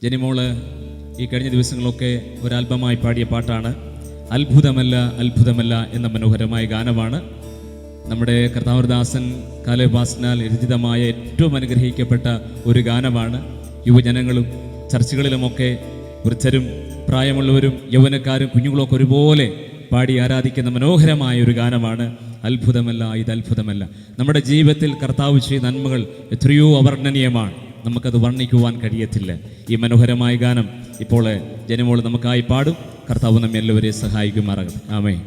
ജനിമോള് ഈ കഴിഞ്ഞ ദിവസങ്ങളൊക്കെ ഒരു ആൽബമായി പാടിയ പാട്ടാണ് അത്ഭുതമല്ല അത്ഭുതമല്ല എന്ന മനോഹരമായ ഗാനമാണ്. നമ്മുടെ കർത്താവദാസൻ കാലേബാസിനാൽ രചിതമായ ഏറ്റവും അനുഗ്രഹിക്കപ്പെട്ട ഒരു ഗാനമാണ്. യുവജനങ്ങളും ചർച്ചുകളിലുമൊക്കെ വൃദ്ധരും പ്രായമുള്ളവരും യൗവനക്കാരും കുഞ്ഞുങ്ങളൊക്കെ ഒരുപോലെ പാടി ആരാധിക്കുന്ന മനോഹരമായ ഒരു ഗാനമാണ് അത്ഭുതമല്ല ഇത് അത്ഭുതമല്ല. നമ്മുടെ ജീവിതത്തിൽ കർത്താവ് ചെയ്ത നന്മകൾ എത്രയോ അവർണ്ണനീയമാണ്, നമുക്കത് വർണ്ണിക്കുവാൻ കഴിയത്തില്ല. ഈ മനോഹരമായ ഗാനം ഇപ്പോൾ ജനമോൾ നമുക്കായി പാടും. കർത്താവ് നമ്മെ എല്ലാവരെയും സഹായിക്കുമാറാകട്ടെ. ആമേൻ.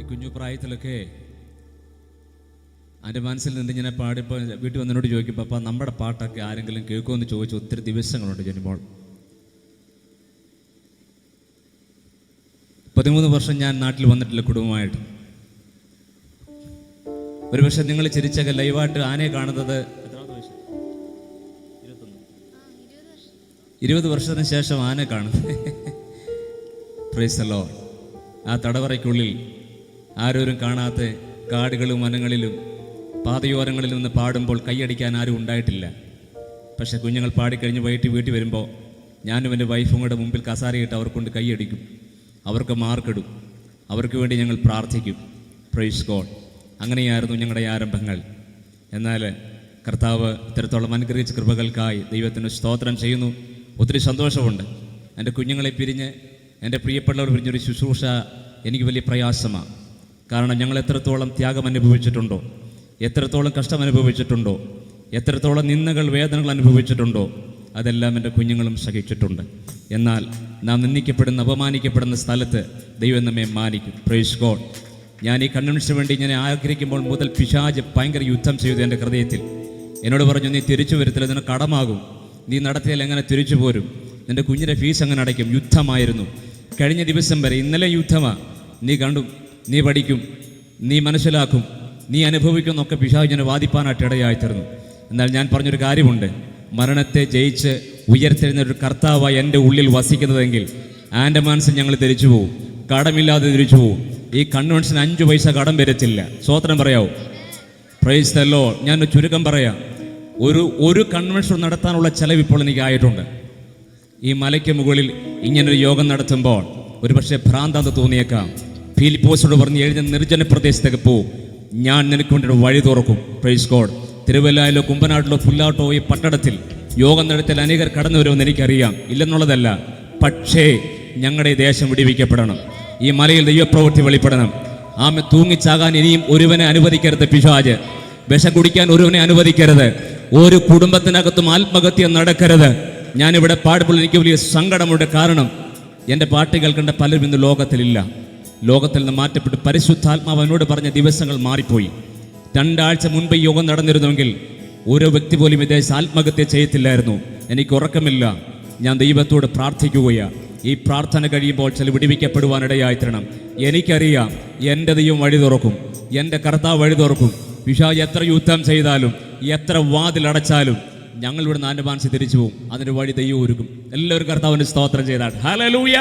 കുഞ്ഞു പ്രായത്തിലൊക്കെ എൻ്റെ മനസ്സിൽ നിന്ന് ഇങ്ങനെ പാടിപ്പോൾ വീട്ടിൽ വന്നതിനോട് ചോദിക്കും, പപ്പ നമ്മുടെ പാട്ടൊക്കെ ആരെങ്കിലും കേൾക്കുമെന്ന് ചോദിച്ചു ഒത്തിരി ദിവസങ്ങളുണ്ട്. ജനിമോൾ 13 വർഷം ഞാൻ നാട്ടിൽ വന്നിട്ടില്ല കുടുംബമായിട്ട്. ഒരു പക്ഷെ നിങ്ങൾ ചിരിച്ചൊക്കെ ലൈവായിട്ട് ആനയെ കാണുന്നത് 20 വർഷത്തിന് ശേഷം ആന കാണുന്നത്. Praise the Lord. ആ തടവറയ്ക്കുള്ളിൽ ആരോരും കാണാത്ത കാടുകളും വനങ്ങളിലും പാതയോരങ്ങളിൽ നിന്ന് പാടുമ്പോൾ കൈയടിക്കാൻ ആരും ഉണ്ടായിട്ടില്ല. പക്ഷെ കുഞ്ഞുങ്ങൾ പാടിക്കഴിഞ്ഞ് വൈകിട്ട് വീട്ടിൽ വരുമ്പോൾ ഞാനും എൻ്റെ വൈഫും കൂടെ മുമ്പിൽ കസാരയിട്ട് അവർക്കൊണ്ട് കൈയടിക്കും, അവർക്ക് മാർക്കിടും, അവർക്ക് വേണ്ടി ഞങ്ങൾ പ്രാർത്ഥിക്കും. Praise God. അങ്ങനെയായിരുന്നു ഞങ്ങളുടെ ആരംഭങ്ങൾ. എന്നാൽ കർത്താവ് ഇത്തരത്തോളം അനുഗ്രഹിച്ച കൃപകൾക്കായി ദൈവത്തിന് സ്തോത്രം ചെയ്യുന്നു. ഒത്തിരി സന്തോഷമുണ്ട്. എൻ്റെ കുഞ്ഞുങ്ങളെ പിരിഞ്ഞ്, എൻ്റെ പ്രിയപ്പെട്ടവർ പിരിഞ്ഞൊരു ശുശ്രൂഷ എനിക്ക് വലിയ പ്രയാസമാണ്. കാരണം ഞങ്ങൾ എത്രത്തോളം ത്യാഗം അനുഭവിച്ചിട്ടുണ്ടോ, എത്രത്തോളം കഷ്ടം അനുഭവിച്ചിട്ടുണ്ടോ, എത്രത്തോളം നിന്ദകൾ വേദനകൾ അനുഭവിച്ചിട്ടുണ്ടോ, അതെല്ലാം എൻ്റെ കുഞ്ഞുങ്ങളും സഹിച്ചിട്ടുണ്ട്. എന്നാൽ നാം നിന്ദിക്കപ്പെടുന്ന അപമാനിക്കപ്പെടുന്ന സ്ഥലത്ത് ദൈവം നമ്മെ മാനിക്കും. Praise God. ഞാൻ ഈ കൺവെൻഷന് വേണ്ടി ഞാൻ ആഗ്രഹിക്കുമ്പോൾ മുതൽ പിശാച് ഭയങ്കര യുദ്ധം ചെയ്തു എൻ്റെ ഹൃദയത്തിൽ. എന്നോട് പറഞ്ഞു, നീ തിരിച്ചു വരത്തില്ല, നിനക്ക് കടമാകും, നീ നടത്തിയാൽ എങ്ങനെ തിരിച്ചു പോരും, നിൻ്റെ കുഞ്ഞിൻ്റെ ഫീസ് എങ്ങനെ അടയ്ക്കും. യുദ്ധമായിരുന്നു കഴിഞ്ഞ ദിവസം വരെ. ഇന്നലെ യുദ്ധമാണ്. നീ കണ്ടു, നീ പഠിക്കും, നീ മനസ്സിലാക്കും, നീ അനുഭവിക്കുന്നൊക്കെ പിശാചിനെ വാദിപ്പാനായിട്ട് ഇടയായിത്തീർന്നു. എന്നാൽ ഞാൻ പറഞ്ഞൊരു കാര്യമുണ്ട്, മരണത്തെ ജയിച്ച് ഉയർത്തെഴുന്ന ഒരു കർത്താവായി എൻ്റെ ഉള്ളിൽ വസിക്കുന്നതെങ്കിൽ ആൻ്റെ മനസ്സിൽ ഞങ്ങൾ തിരിച്ചു പോകും, കടമില്ലാതെ തിരിച്ചു പോകും. ഈ കൺവെൻഷന് 5 പൈസ കടം വരത്തില്ല. സ്വോത്രം പറയാവോ? Praise the Lord. ഞാൻ ചുരുക്കം പറയാം, ഒരു കൺവെൻഷൻ നടത്താനുള്ള ചെലവ് ഇപ്പോൾ എനിക്കായിട്ടുണ്ട്. ഈ മലയ്ക്ക് മുകളിൽ ഇങ്ങനൊരു യോഗം നടത്തുമ്പോൾ ഒരു പക്ഷേ ഭ്രാന്താന്ന് തോന്നിയേക്കാം. ഫിലിപ്പോസോട് പറഞ്ഞ് എഴുതി നിർജ്ജന പ്രദേശത്തേക്ക് പോകും, ഞാൻ നിനക്ക് വേണ്ടി വഴി തുറക്കും. Praise God. തിരുവല്ലയിലോ കുമ്പനാട്ടിലോ പുല്ലാട്ടോ ഈ പട്ടണത്തിൽ യോഗം നടത്തിയാൽ അനേകർ കടന്നു വരുമെന്ന് എനിക്കറിയാം, ഇല്ലെന്നുള്ളതല്ല. പക്ഷേ ഞങ്ങളുടെ ദേശം വിടിവിക്കപ്പെടണം, ഈ മലയിൽ ദൈവപ്രവൃത്തി വെളിപ്പെടണം. ആമെ തൂങ്ങിച്ചാകാൻ ഇനിയും ഒരുവനെ അനുവദിക്കരുത്. പിശാച് വിഷം കുടിക്കാൻ ഒരുവനെ അനുവദിക്കരുത്. ഒരു കുടുംബത്തിനകത്തും ആത്മഹത്യ നടക്കരുത്. ഞാനിവിടെ പാടുമ്പോൾ എനിക്ക് വലിയ സങ്കടമുണ്ട്. കാരണം എൻ്റെ പാട്ട് കേൾക്കേണ്ട പലരും ഇന്ന് ലോകത്തിലില്ല. ലോകത്തിൽ നിന്ന് മാറ്റപ്പെട്ട് പരിശുദ്ധാത്മാവ് അവനോട് പറഞ്ഞ ദിവസങ്ങൾ മാറിപ്പോയി. 2 ആഴ്ച മുൻപ് ഈ യോഗം നടന്നിരുന്നുവെങ്കിൽ ഓരോ വ്യക്തി പോലും വിദേശ ആത്മഹത്യ ചെയ്യത്തില്ലായിരുന്നു. എനിക്ക് ഉറക്കമില്ല, ഞാൻ ദൈവത്തോട് പ്രാർത്ഥിക്കുകയാണ്. ഈ പ്രാർത്ഥന കഴിയുമ്പോൾ ചില വിടിവിക്കപ്പെടുവാനിടയായി തരണം. എനിക്കറിയാം എൻ്റെ ദൈവം വഴി തുറക്കും, എൻ്റെ കർത്താവ് വഴി തുറക്കും. പിശാച് എത്ര യുദ്ധം ചെയ്താലും എത്ര വാതിലടച്ചാലും ഞങ്ങൾ ഇവിടെ 4 മാനസി തിരിച്ചു പോകും. അതിന് വഴി ദൈവം ഒരുക്കും. എല്ലാവരും കർത്താവിന് സ്തോത്രം ചെയ്താൽ ഹല്ലേലൂയ.